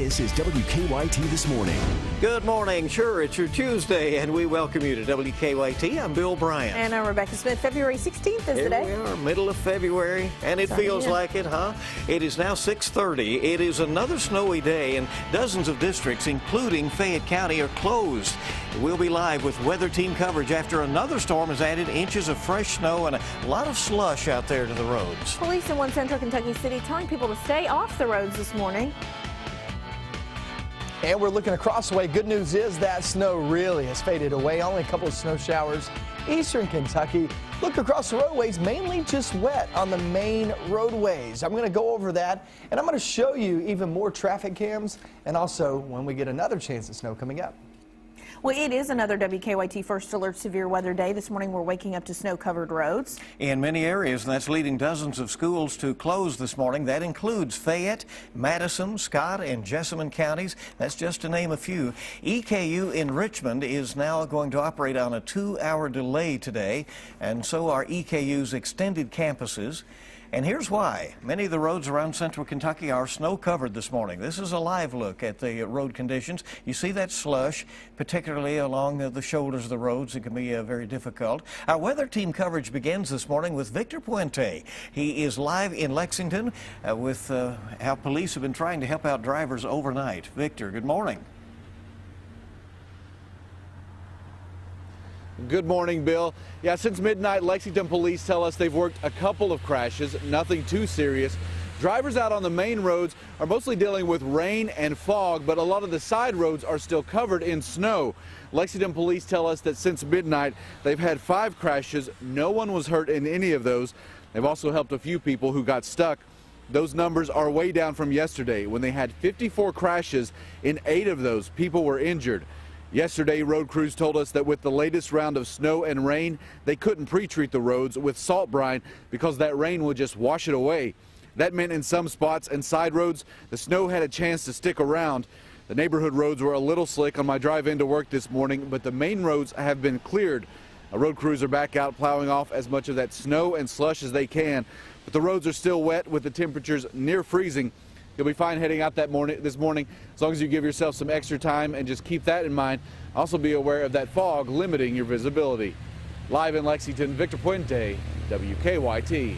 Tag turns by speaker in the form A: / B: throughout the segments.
A: This is WKYT This Morning.
B: Good morning. Sure, it's your Tuesday, and we welcome you to WKYT. I'm Bill Bryant.
C: And I'm Rebecca Smith. February 16th is the day.
B: Here we are, middle of February, and it feels like it, huh? It is now 6:30. It is another snowy day, and dozens of districts, including Fayette County, are closed. We'll be live with weather team coverage after another storm has added inches of fresh snow and a lot of slush out there to the roads.
C: Police in one central Kentucky city telling people to stay off the roads this morning.
D: And we're looking across the way. Good news is that snow really has faded away. Only a couple of snow showers eastern Kentucky. Look across the roadways, mainly just wet on the main roadways. I'm going to go over that, and I'm going to show you even more traffic cams, and also when we get another chance of snow coming up.
C: Well, it is another WKYT First Alert severe weather day. This morning we're waking up to snow-covered roads
B: in many areas, and that's leading dozens of schools to close this morning. That includes Fayette, Madison, Scott, and Jessamine counties. That's just to name a few. EKU in Richmond is now going to operate on a 2-hour delay today, and so are EKU's extended campuses. And here's why. Many of the roads around central Kentucky are snow-covered this morning. This is a live look at the road conditions. You see that slush, particularly along the shoulders of the roads. It can be very difficult. Our weather team coverage begins this morning with Victor Puente. He is live in Lexington with how police have been trying to help out drivers overnight. Victor, good morning.
E: Good morning, Bill. Yeah, since midnight, Lexington police tell us they've worked a couple of crashes, nothing too serious. Drivers out on the main roads are mostly dealing with rain and fog, but a lot of the side roads are still covered in snow. Lexington police tell us that since midnight, they've had 5 crashes. No one was hurt in any of those. They've also helped a few people who got stuck. Those numbers are way down from yesterday when they had 54 crashes. In 8 of those, people were injured. Yesterday, road crews told us that with the latest round of snow and rain, they couldn't pre-treat the roads with salt brine because that rain would just wash it away. That meant in some spots and side roads, the snow had a chance to stick around. The neighborhood roads were a little slick on my drive into work this morning, but the main roads have been cleared. Road crews are back out plowing off as much of that snow and slush as they can, but the roads are still wet with the temperatures near freezing. You'll be fine heading out this morning as long as you give yourself some extra time and just keep that in mind. Also be aware of that fog limiting your visibility. Live in Lexington, Victor Puente, WKYT.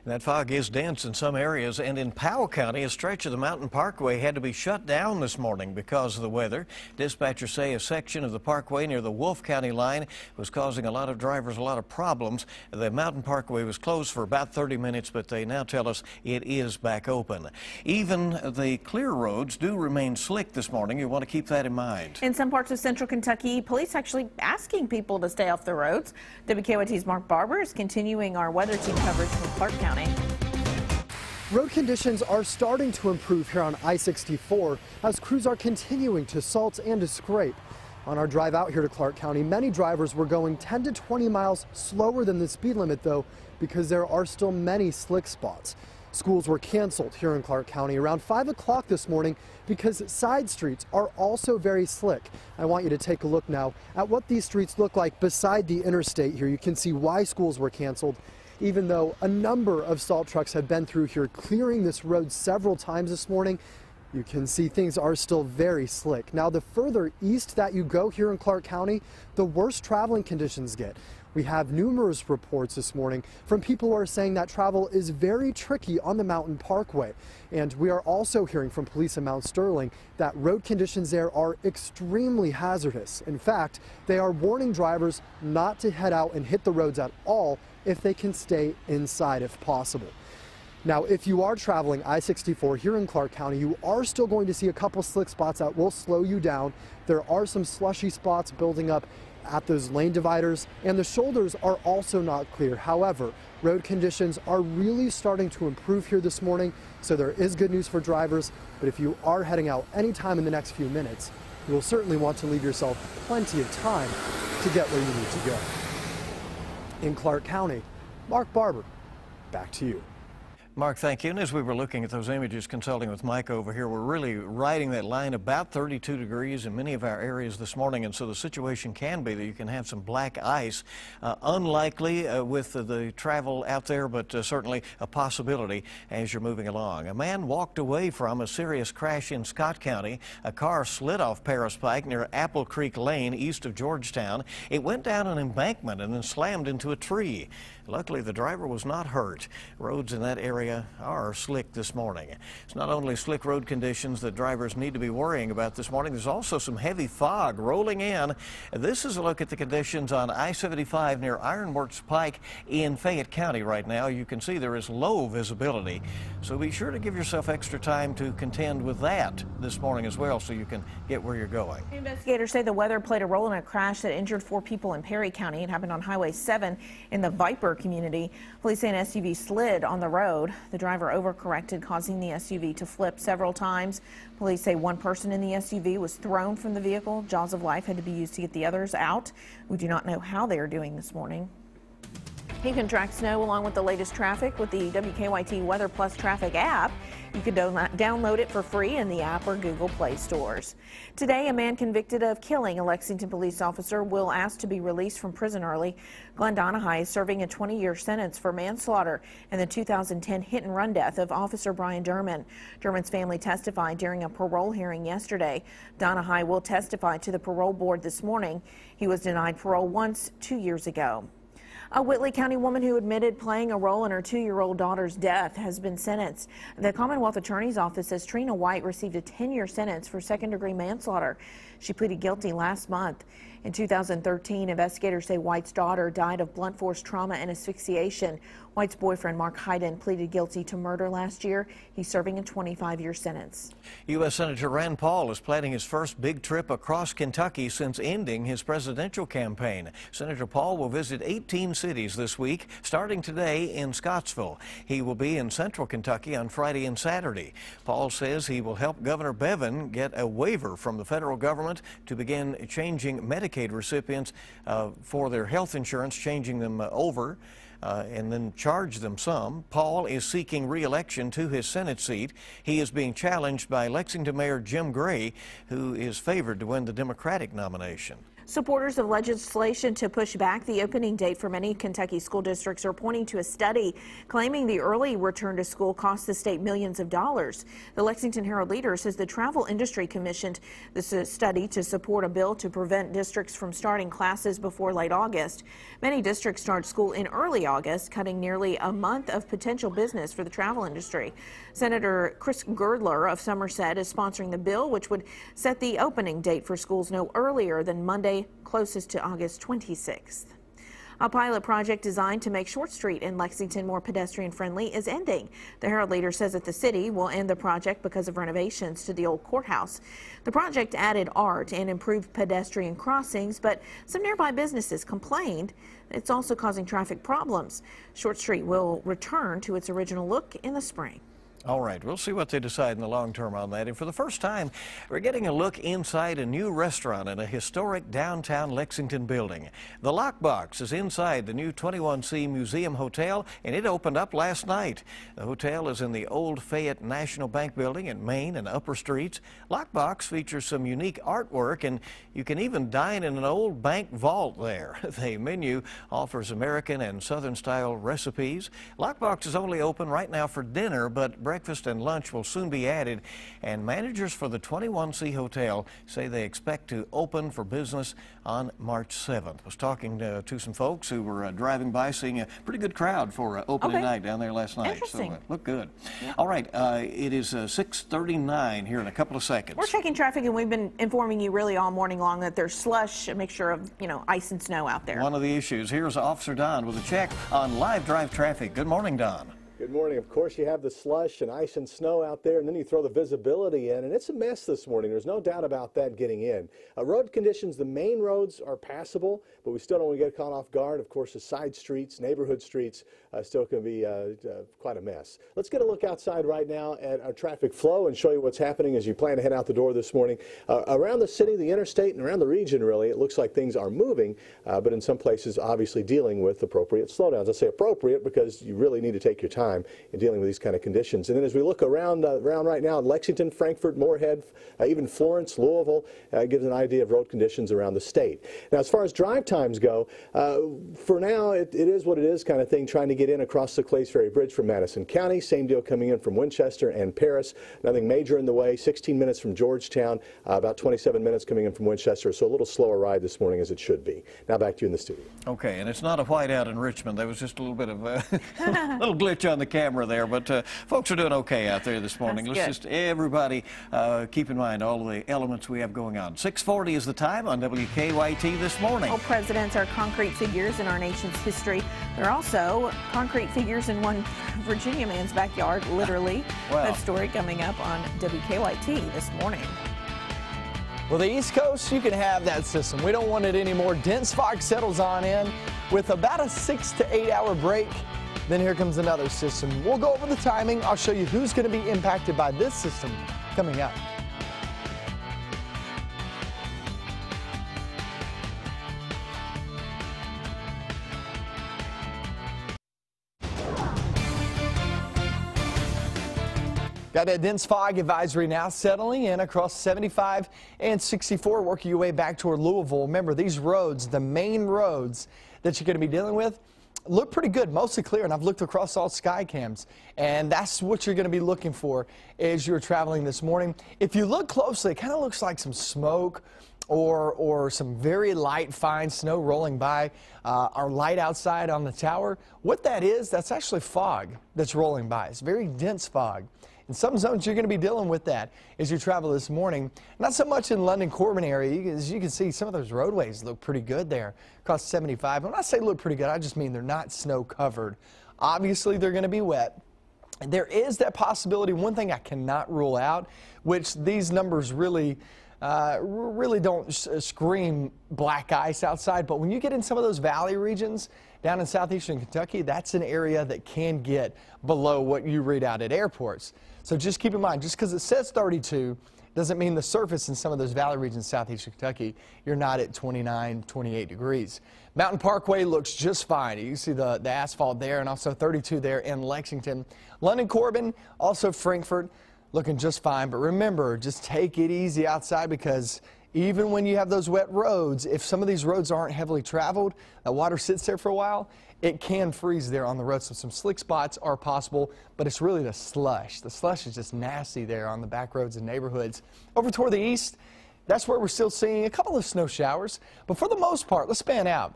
B: That fog is dense in some areas, and in Powell County, a stretch of the Mountain Parkway had to be shut down this morning because of the weather. Dispatchers say a section of the parkway near the Wolfe County line was causing a lot of drivers a lot of problems. The Mountain Parkway was closed for about 30 minutes, but they now tell us it is back open. Even the clear roads do remain slick this morning. You want to keep that in mind.
C: In some parts of central Kentucky, police actually asking people to stay off the roads. WKYT's Mark Barber is continuing our weather team coverage from Clark County.
F: Road conditions are starting to improve here on I-64 as crews are continuing to salt and to scrape. On our drive out here to Clark County, many drivers were going 10 to 20 miles slower than the speed limit, though, because there are still many slick spots. Schools were canceled here in Clark County around 5 o'clock this morning because side streets are also very slick. I want you to take a look now at what these streets look like beside the interstate here. You can see why schools were canceled. Even though a number of salt trucks have been through here clearing this road several times this morning, you can see things are still very slick. Now, the further east that you go here in Clark County, the worse traveling conditions get. We have numerous reports this morning from people who are saying that travel is very tricky on the Mountain Parkway. And we are also hearing from police in Mount Sterling that road conditions there are extremely hazardous. In fact, they are warning drivers not to head out and hit the roads at all if they can stay inside if possible. Now, if you are traveling I-64 here in Clark County, you are still going to see a couple slick spots that will slow you down. There are some slushy spots building up at those lane dividers, and the shoulders are also not clear. However, road conditions are really starting to improve here this morning, so there is good news for drivers. But if you are heading out anytime in the next few minutes, you will certainly want to leave yourself plenty of time to get where you need to go. In Clark County, Mark Barber, back to you.
B: Mark, thank you. And as we were looking at those images, consulting with Mike over here, we're really riding that line about 32 degrees in many of our areas this morning. And so the situation can be that you can have some black ice. Unlikely with the travel out there, but certainly a possibility as you're moving along. A man walked away from a serious crash in Scott County. A car slid off Paris Pike near Apple Creek Lane east of Georgetown. It went down an embankment and then slammed into a tree. Luckily, the driver was not hurt. Roads in that area are slick this morning. It's not only slick road conditions that drivers need to be worrying about this morning. There's also some heavy fog rolling in. This is a look at the conditions on I-75 near Ironworks Pike in Fayette County right now. You can see there is low visibility, so be sure to give yourself extra time to contend with that this morning as well so you can get where you're going.
C: Investigators say the weather played a role in a crash that injured 4 people in Perry County. It happened on Highway 7 in the Viper community. Police say an SUV slid on the road. The driver overcorrected, causing the SUV to flip several times. Police say one person in the SUV was thrown from the vehicle. Jaws of life had to be used to get the others out. We do not know how they are doing this morning. You can track snow along with the latest traffic with the WKYT Weather Plus Traffic app. You can download it for free in the app or Google Play stores. Today, a man convicted of killing a Lexington police officer will ask to be released from prison early. Glenn Donahue is serving a 20-year sentence for manslaughter in the 2010 hit-and-run death of Officer Brian Derman. Derman's family testified during a parole hearing yesterday. Donahue will testify to the parole board this morning. He was denied parole once 2 years ago. A Whitley County woman who admitted playing a role in her 2-year-old daughter's death has been sentenced. The Commonwealth Attorney's Office says Trina White received a 10-year sentence for second-degree manslaughter. She pleaded guilty last month. In 2013, investigators say White's daughter died of blunt force trauma and asphyxiation. White's boyfriend, Mark Hayden, pleaded guilty to murder last year. He's serving a 25-year sentence. U.S.
B: Senator Rand Paul is planning his first big trip across Kentucky since ending his presidential campaign. Senator Paul will visit 18 cities this week, starting today in Scottsville. He will be in central Kentucky on Friday and Saturday. Paul says he will help Governor Bevin get a waiver from the federal government to begin changing Medicaid recipients for their health insurance, changing them over. And then charge them some. Paul is seeking re-election to his Senate seat. He is being challenged by Lexington Mayor Jim Gray, who is favored to win the Democratic nomination.
C: Supporters of legislation to push back the opening date for many Kentucky school districts are pointing to a study claiming the early return to school cost the state millions of dollars. The Lexington Herald-Leader says the travel industry commissioned this study to support a bill to prevent districts from starting classes before late August. Many districts start school in early August, cutting nearly a month of potential business for the travel industry. Senator Chris Girdler of Somerset is sponsoring the bill, which would set the opening date for schools no earlier than Monday, closest to August 26th. A pilot project designed to make Short Street in Lexington more pedestrian friendly is ending. The Herald-Leader says that the city will end the project because of renovations to the old courthouse. The project added art and improved pedestrian crossings, but some nearby businesses complained it's also causing traffic problems. Short Street will return to its original look in the spring.
B: All right, we'll see what they decide in the long term on that. And for the first time, we're getting a look inside a new restaurant in a historic downtown Lexington building. The Lockbox is inside the new 21C Museum Hotel, and it opened up last night. The hotel is in the old Fayette National Bank building in Main and Upper Streets. Lockbox features some unique artwork, and you can even dine in an old bank vault there. The menu offers American and Southern-style recipes. Lockbox is only open right now for dinner, but breakfast and lunch will soon be added, and managers for the 21C Hotel say they expect to open for business on March 7th. I was talking to some folks who were driving by, seeing a pretty good crowd for opening night down there last night.
C: Interesting.
B: So looked good. Yeah. All right, it is 6:39 here in a couple of seconds.
C: We're checking traffic, and we've been informing you really all morning long that there's slush, a mixture of, ice and snow out there.
B: One of the issues. Here's Officer Don with a check on live drive traffic. Good morning, Don.
G: Good morning. Of course, you have the slush and ice and snow out there, and then you throw the visibility in, and it's a mess this morning. There's no doubt about that getting in. Road conditions, the main roads are passable, but we still don't want to get caught off guard. Of course, the side streets, neighborhood streets, still can be quite a mess. Let's get a look outside right now at our traffic flow and show you what's happening as you plan to head out the door this morning. Around the city, the interstate, and around the region, really, it looks like things are moving, but in some places, obviously dealing with appropriate slowdowns. I say appropriate because you really need to take your time. time in dealing with these kind of conditions. And then as we look around right now, Lexington, Frankfort, Moorhead, even Florence, Louisville, gives an idea of road conditions around the state. Now, as far as drive times go, for now, it is what it is kind of thing, trying to get in across the Clays Ferry Bridge from Madison County. Same deal coming in from Winchester and Paris. Nothing major in the way. 16 minutes from Georgetown, about 27 minutes coming in from Winchester. So a little slower ride this morning as it should be. Now back to you in the studio.
B: Okay, and it's not a whiteout in Richmond. There was just a little bit of a little glitch on the camera there, but folks are doing okay out there this morning. Let's just everybody keep in mind all of the elements we have going on. 6:40 is the time on WKYT this morning.
C: All presidents are concrete figures in our nation's history. They're also concrete figures in one Virginia man's backyard, literally.
B: Wow.
C: That story coming up on WKYT this morning.
D: Well, the East Coast, you can have that system. We don't want it anymore. Dense fog settles on in with about a 6 to 8 hour break. Then here comes another system. We'll go over the timing. I'll show you who's going to be impacted by this system coming up. Got that dense fog advisory now settling in across 75 and 64, working your way back toward Louisville. Remember, these roads, the main roads that you're going to be dealing with, look pretty good, mostly clear, and I've looked across all sky cams, and that's what you're going to be looking for as you're traveling this morning. If you look closely, it kind of looks like some smoke or some very light, fine snow rolling by our light outside on the tower. What that is, that's actually fog that's rolling by. It's very dense fog. In some zones, you're going to be dealing with that as you travel this morning. Not so much in London-Corbin area. As you can see, some of those roadways look pretty good there across 75. When I say look pretty good, I just mean they're not snow-covered. Obviously, they're going to be wet. There is that possibility. One thing I cannot rule out, which these numbers really don't scream black ice outside, but when you get in some of those valley regions down in southeastern Kentucky, that's an area that can get below what you read out at airports. So just keep in mind, just because it says 32 doesn't mean the surface in some of those valley regions southeastern Kentucky, you're not at 29, 28 degrees. Mountain Parkway looks just fine. You can see the asphalt there, and also 32 there in Lexington. London-Corbin, also Frankfort, looking just fine. But remember, just take it easy outside, because even when you have those wet roads, if some of these roads aren't heavily traveled, the water sits there for a while, it can freeze there on the road. So some slick spots are possible, but it's really the slush. The slush is just nasty there on the back roads and neighborhoods. Over toward the east, that's where we're still seeing a couple of snow showers. But for the most part, let's span out.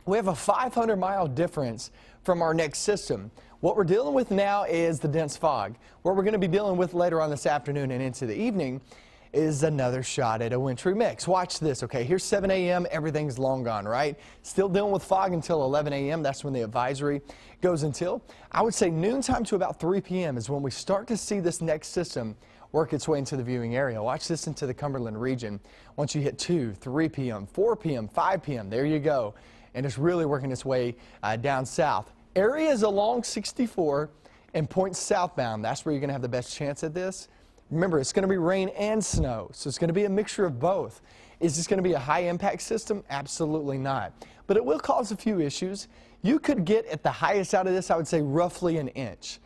D: We have a 500-mile difference from our next system. What we're dealing with now is the dense fog. What we're going to be dealing with later on this afternoon and into the evening is another shot at a wintry mix. Watch this, okay? Here's 7 a.m. Everything's long gone, right? Still dealing with fog until 11 a.m. That's when the advisory goes until. I would say noontime to about 3 p.m. is when we start to see this next system work its way into the viewing area. Watch this into the Cumberland region. Once you hit 2, 3 p.m., 4 p.m., 5 p.m., there you go. And it's really working its way down south. Areas along 64 and points southbound, that's where you're going to have the best chance at this. Remember, it's going to be rain and snow, so it's going to be a mixture of both. Is this going to be a high-impact system? Absolutely not. But it will cause a few issues. You could get at the highest out of this, I would say, roughly an inch.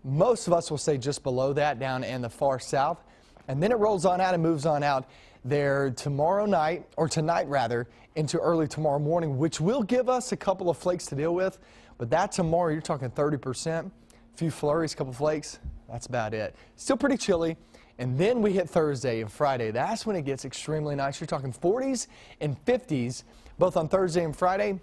D: Most of us will say just below that, down in the far south. And then it rolls on out and moves on out there tomorrow night, or tonight rather, into early tomorrow morning, which will give us a couple of flakes to deal with. But that tomorrow, you're talking 30%. A few flurries, a couple flakes. That's about it. Still pretty chilly. And then we hit Thursday and Friday. That's when it gets extremely nice. You're talking 40s and 50s, both on Thursday and Friday,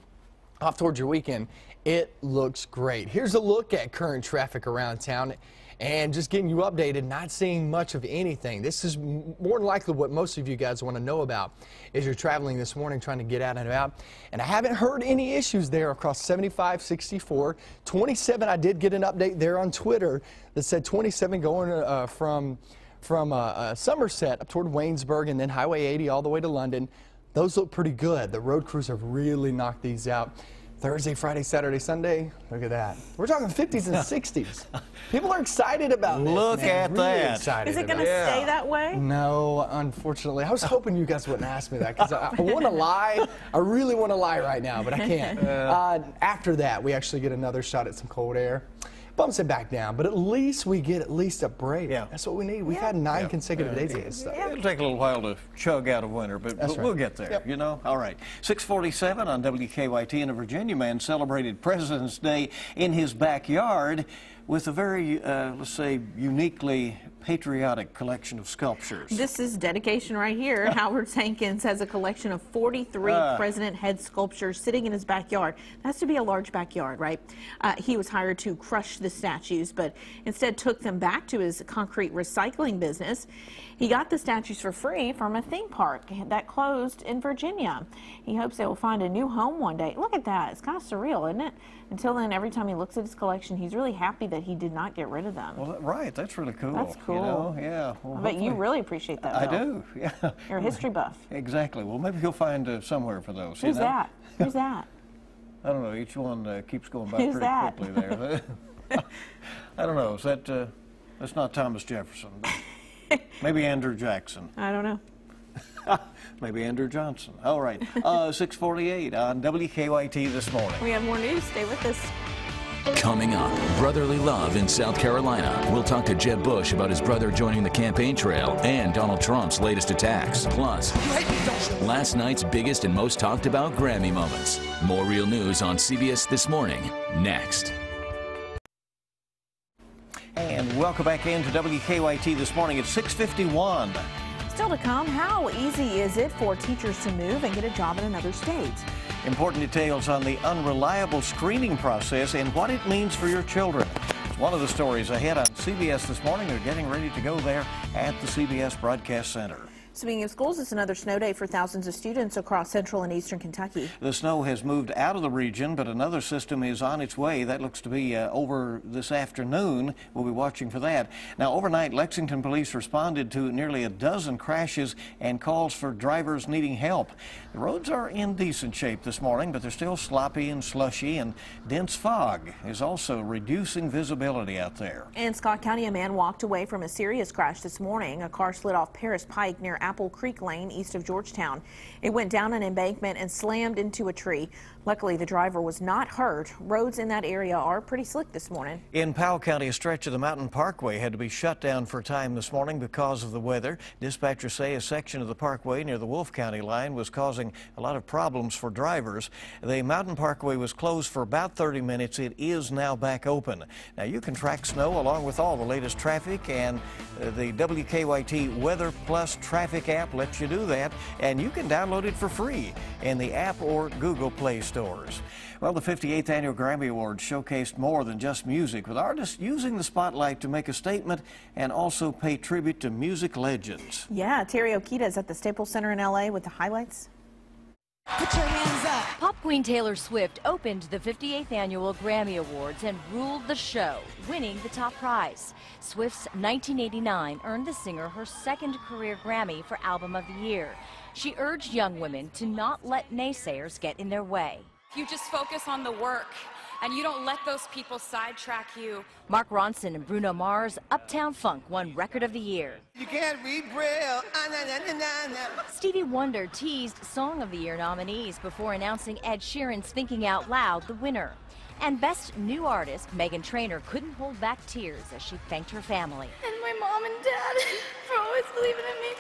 D: off towards your weekend. It looks great. Here's a look at current traffic around town. And just getting you updated, not seeing much of anything. This is more than likely what most of you guys want to know about as you're traveling this morning, trying to get out and about. And I haven't heard any issues there across 75, 64, 27. I did get an update there on Twitter that said 27 going from Somerset up toward Waynesburg and then Highway 80 all the way to London. Those look pretty good. The road crews have really knocked these out. Thursday, Friday, Saturday, Sunday, look at that. We're talking 50s and 60s. People are excited about this.
B: Look at that.
C: Is it going to stay that way?
D: No, unfortunately. I was hoping you guys wouldn't ask me that, because I want to lie. I really want to lie right now, but I can't. After that, we actually get another shot at some cold air. bumps it back down, but at least we get at least a break.
B: Yeah.
D: That's what we need. We've had 9 consecutive days of this stuff.
B: It'll take a little while to chug out of winter, but we'll get there,
D: Yep.
B: you know? All right. 6:47 on WKYT, and a Virginia man celebrated President's Day in his backyard with a very, let's say, uniquely patriotic collection of sculptures.
C: This is dedication right here. Howard Hankins has a collection of 43 president head sculptures sitting in his backyard. That's to be a large backyard, right? He was hired to crush the statues, but instead took them back to his concrete recycling business. He got the statues for free from a theme park that closed in Virginia. He hopes they will find a new home one day. Look at that. It's kind of surreal, isn't it? Until then, every time he looks at his collection, he's really happy that he did not get rid of them.
B: Well, right. That's really cool.
C: That's cool.
B: You know? Yeah. Well,
C: I bet you really appreciate that,
B: I
C: Bill.
B: do. Yeah.
C: You're a history buff.
B: Exactly. Well, maybe he'll find somewhere for those.
C: Who's
B: you know?
C: that? Who's that?
B: I don't know. Each one keeps going by
C: Who's
B: pretty
C: that?
B: quickly there. I don't know. Is that? That's not Thomas Jefferson. But maybe Andrew Jackson.
C: I don't know.
B: Maybe Andrew Johnson. All right. 6:48 on WKYT this morning.
C: We have more news. Stay with us.
A: Coming up, brotherly love in South Carolina. We'll talk to Jeb Bush about his brother joining the campaign trail and Donald Trump's latest attacks. Plus, last night's biggest and most talked about Grammy moments. More real news on CBS This Morning, next.
B: And welcome back into WKYT this morning at 6:51.
C: Still to come, how easy is it for teachers to move and get a job in another state?
B: Important details on the unreliable screening process and what it means for your children. It's one of the stories ahead on CBS This Morning. They're getting ready to go there at the CBS Broadcast Center.
C: Speaking of schools, it's another snow day for thousands of students across central and eastern Kentucky.
B: The snow has moved out of the region, but another system is on its way. That looks to be over this afternoon. We'll be watching for that. Now, overnight, Lexington police responded to nearly a dozen crashes and calls for drivers needing help. The roads are in decent shape this morning, but they're still sloppy and slushy, and dense fog is also reducing visibility out there.
C: In Scott County, a man walked away from a serious crash this morning. A car slid off Paris Pike near Apple Creek Lane east of Georgetown. It went down an embankment and slammed into a tree. Luckily, the driver was not hurt. Roads in that area are pretty slick this morning.
B: In Powell County, a stretch of the Mountain Parkway had to be shut down for a time this morning because of the weather. Dispatchers say a section of the parkway near the Wolfe County line was causing a lot of problems for drivers. The Mountain Parkway was closed for about 30 minutes. It is now back open. Now, you can track snow along with all the latest traffic, and the WKYT Weather Plus traffic app lets you do that, and you can download it for free in the app or Google Play stores. Well, the 58th Annual Grammy Awards showcased more than just music, with artists using the spotlight to make a statement and also pay tribute to music legends.
C: Yeah, Terry Okita is at the Staples Center in LA with the highlights.
H: Put your hands up. Pop queen Taylor Swift opened the 58th Annual Grammy Awards and ruled the show, winning the top prize. Swift's 1989 earned the singer her second career Grammy for Album of the Year. She urged young women to not let naysayers get in their way.
I: You just focus on the work, and you don't let those people sidetrack you.
H: Mark Ronson and Bruno Mars' Uptown Funk won Record of the Year.
J: You can't read Braille.
H: Stevie Wonder teased Song of the Year nominees before announcing Ed Sheeran's Thinking Out Loud the winner. And Best New Artist, Meghan Trainor, couldn't hold back tears as she thanked her family.
I: And my mom and dad for always believing in me.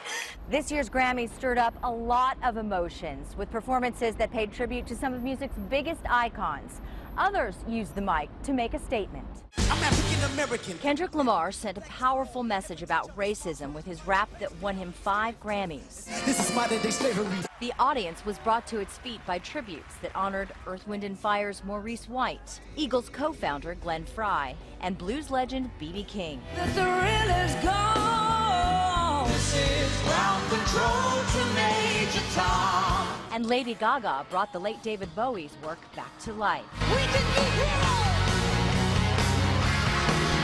K: This year's Grammys stirred up a lot of emotions with performances that paid tribute to some of music's biggest icons. Others used the mic to make a statement.
J: I'm African American.
H: Kendrick Lamar sent a powerful message about racism with his rap that won him 5 Grammys.
J: This is modern day slavery.
H: The audience was brought to its feet by tributes that honored Earth, Wind & Fire's Maurice White, Eagles co-founder Glenn Frey, and blues legend B.B. King.
J: The thrill is gone. This is ground control to Major Tom.
H: And Lady Gaga brought the late David Bowie's work back to life.
J: We can be heroes.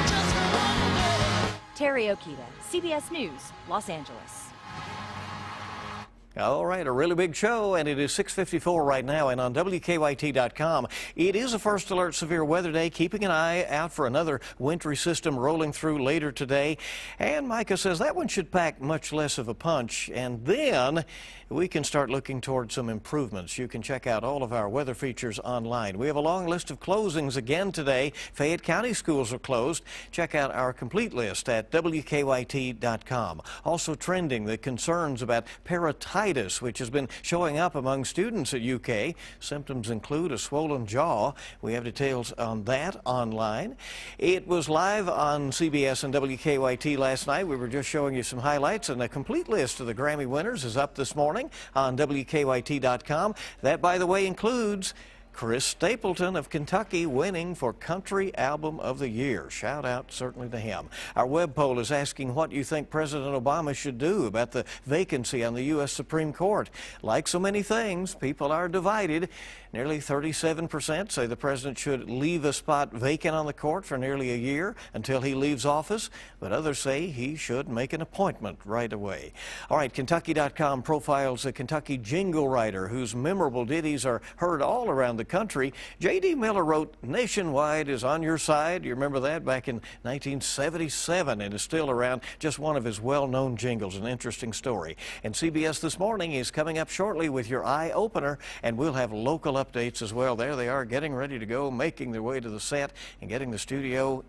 J: Just one day.
H: Terry Okita, CBS News, Los Angeles.
B: All right, a really big show, and it is 6:54 right now, and on WKYT.com. It is a first alert severe weather day, keeping an eye out for another wintry system rolling through later today. And Micah says that one should pack much less of a punch, and then we can start looking toward some improvements. You can check out all of our weather features online. We have a long list of closings again today. Fayette County schools are closed. Check out our complete list at WKYT.com. Also trending, the concerns about peritonitis, which has been showing up among students at UK. Symptoms include a swollen jaw. We have details on that online. It was live on CBS and WKYT last night. We were just showing you some highlights, and a complete list of the Grammy winners is up this morning on WKYT.com. That, by the way, includes Chris Stapleton of Kentucky winning for Country Album of the Year. Shout out certainly to him. Our web poll is asking what you think President Obama should do about the vacancy on the U.S. Supreme Court. Like so many things, people are divided. Nearly 37% say the president should leave a spot vacant on the court for nearly a year until he leaves office, but others say he should make an appointment right away. All right, Kentucky.com profiles a Kentucky jingle writer whose memorable ditties are heard all around the country. J.D. Miller wrote, "Nationwide is on your side." You remember that back in 1977, and is still around. Just one of his well-known jingles, an interesting story. And CBS This Morning is coming up shortly with your eye opener, and we'll have local updates as well. There they are, getting ready to go, making their way to the set and getting the studio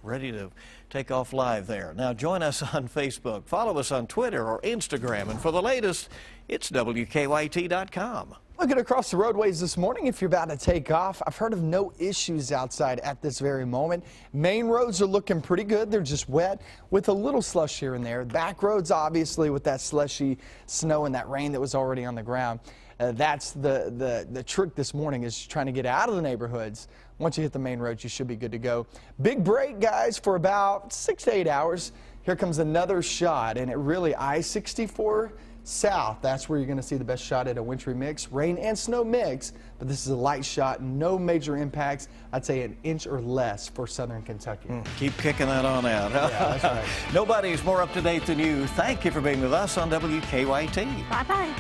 B: ready to take off live there. Now join us on Facebook, follow us on Twitter or Instagram, and for the latest, it's WKYT.com.
D: Looking across the roadways this morning, if you're about to take off, I've heard of no issues outside at this very moment. Main roads are looking pretty good. They're just wet with a little slush here and there. Back roads, obviously, with that slushy snow and that rain that was already on the ground. That's the trick this morning, is trying to get out of the neighborhoods. Once you hit the main roads, you should be good to go. Big break, guys, for about 6 to 8 hours. Here comes another shot, and it really, I-64 south, that's where you're going to see the best shot at a wintry mix, rain and snow mix, but this is a light shot, no major impacts. I'd say an inch or less for southern Kentucky.
B: Keep kicking that on out.
D: Yeah, that's right.
B: Nobody's more up to date than you. Thank you for being with us on WKYT.
C: Bye-bye.